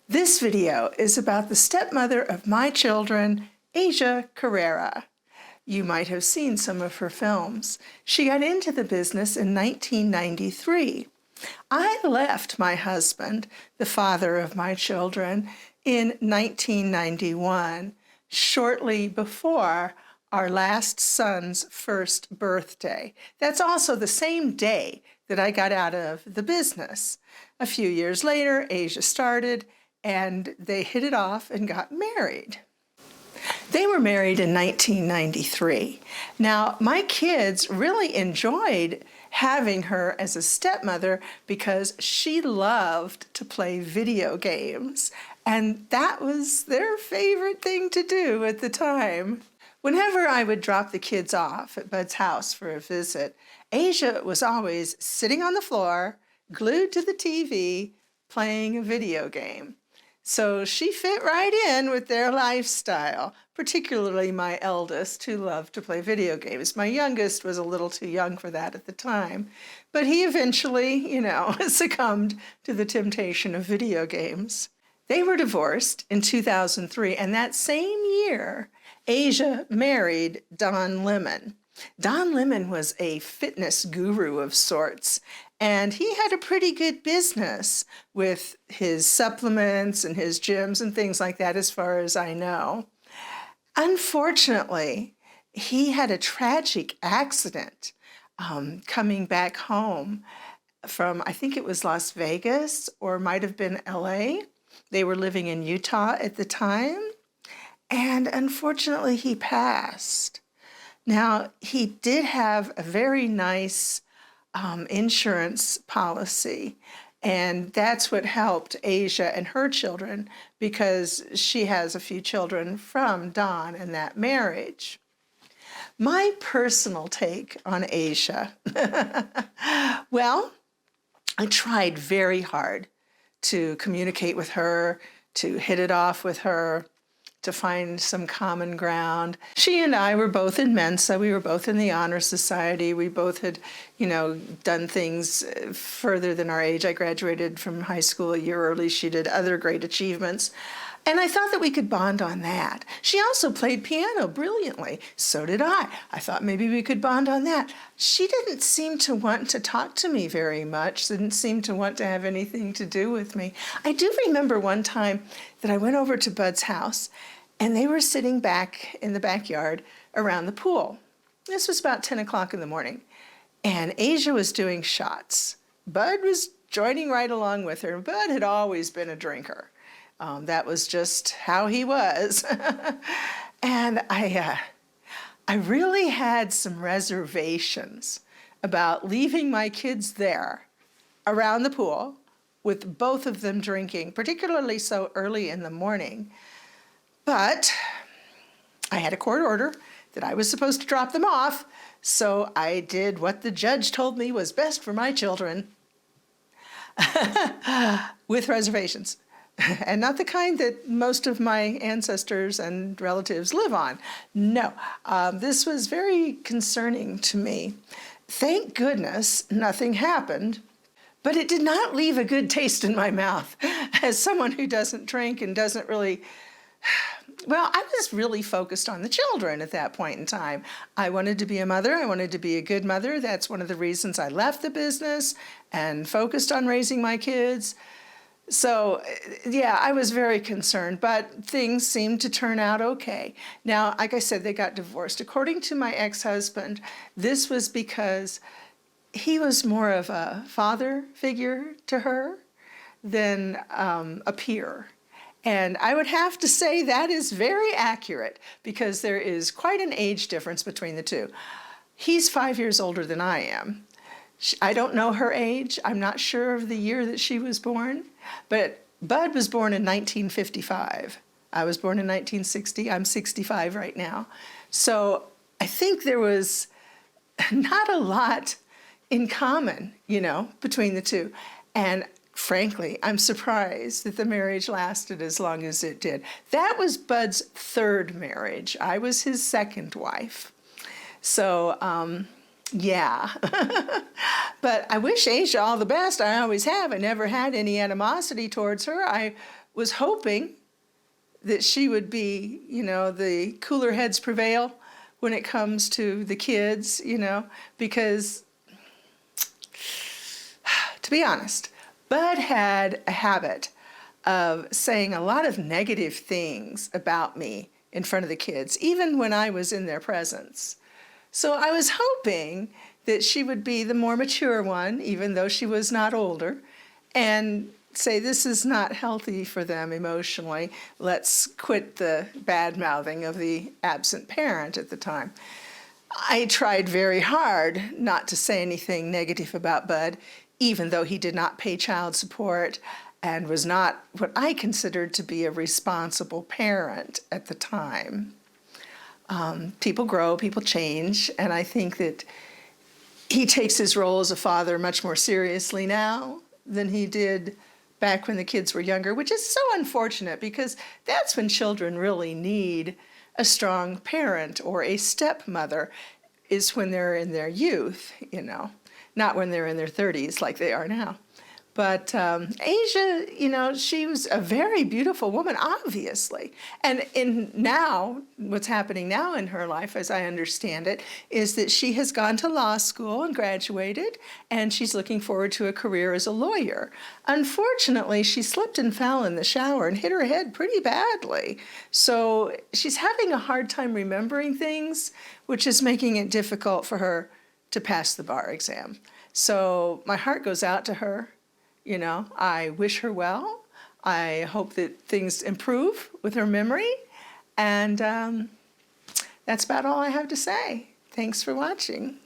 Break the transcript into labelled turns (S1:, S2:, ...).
S1: This video is about the stepmother of my children, Asia Carrera. You might have seen some of her films. She got into the business in 1993. I left my husband, the father of my children, in 1991, shortly before our last son's first birthday. That's also the same day that I got out of the business. A few years later, Asia started, and they hit it off and got married. They were married in 1993. Now, my kids really enjoyed having her as a stepmother because she loved to play video games, and that was their favorite thing to do at the time. Whenever I would drop the kids off at Bud's house for a visit, Asia was always sitting on the floor, glued to the TV, playing a video game. So she fit right in with their lifestyle, particularly my eldest, who loved to play video games. My youngest was a little too young for that at the time, but he eventually, succumbed to the temptation of video games. They were divorced in 2003, and that same year, Asia married Don Lemon. Don Lemon was a fitness guru of sorts, and he had a pretty good business with his supplements and his gyms and things like that, as far as I know. Unfortunately, he had a tragic accident coming back home from, I think it was Las Vegas or might have been LA. They were living in Utah at the time, and unfortunately he passed. Now, he did have a very nice insurance policy, and that's what helped Asia and her children, because she has a few children from Don and that marriage. My personal take on Asia, well, I tried very hard to communicate with her, to hit it off with her, to find some common ground. She and I were both in Mensa. We were both in the Honor Society. We both had, done things further than our age. I graduated from high school a year early. She did other great achievements. And I thought that we could bond on that. She also played piano brilliantly. So did I. I thought maybe we could bond on that. She didn't seem to want to talk to me very much, didn't seem to want to have anything to do with me. I do remember one time that I went over to Bud's house, and they were sitting back in the backyard around the pool. This was about 10 o'clock in the morning, and Asia was doing shots. Bud was joining right along with her. Bud had always been a drinker. That was just how he was. And I really had some reservations about leaving my kids there around the pool with both of them drinking, particularly so early in the morning. But I had a court order that I was supposed to drop them off, so I did what the judge told me was best for my children, with reservations. And not the kind that most of my ancestors and relatives live on. No, this was very concerning to me. Thank goodness nothing happened, but it did not leave a good taste in my mouth. As someone who doesn't drink and doesn't really... Well, I was really focused on the children at that point in time. I wanted to be a mother. I wanted to be a good mother. That's one of the reasons I left the business and focused on raising my kids. So, yeah, I was very concerned, but things seemed to turn out okay. Now, like I said, they got divorced. According to my ex-husband, this was because he was more of a father figure to her than a peer. And I would have to say that is very accurate, because there is quite an age difference between the two. He's 5 years older than I am. I don't know her age. I'm not sure of the year that she was born, but Bud was born in 1955. I was born in 1960. I'm 65 right now. So I think there was not a lot in common, between the two. And frankly, I'm surprised that the marriage lasted as long as it did. That was Bud's third marriage. I was his second wife. So Yeah. But I wish Asia all the best. I always have. I never had any animosity towards her. I was hoping that she would be, the cooler heads prevail when it comes to the kids, because to be honest, Bud had a habit of saying a lot of negative things about me in front of the kids, even when I was in their presence. So I was hoping that she would be the more mature one, even though she was not older, and say, this is not healthy for them emotionally. Let's quit the bad-mouthing of the absent parent at the time. I tried very hard not to say anything negative about Bud, even though he did not pay child support and was not what I considered to be a responsible parent at the time. People grow, people change, and I think that he takes his role as a father much more seriously now than he did back when the kids were younger, which is so unfortunate because that's when children really need a strong parent or a stepmother, is when they're in their youth, not when they're in their 30s like they are now. But Asia, she was a very beautiful woman, obviously. And now, what's happening now in her life, as I understand it, is that she has gone to law school and graduated, and she's looking forward to a career as a lawyer. Unfortunately, she slipped and fell in the shower and hit her head pretty badly. So she's having a hard time remembering things, which is making it difficult for her to pass the bar exam. So my heart goes out to her. I wish her well. I hope that things improve with her memory. And that's about all I have to say. Thanks for watching.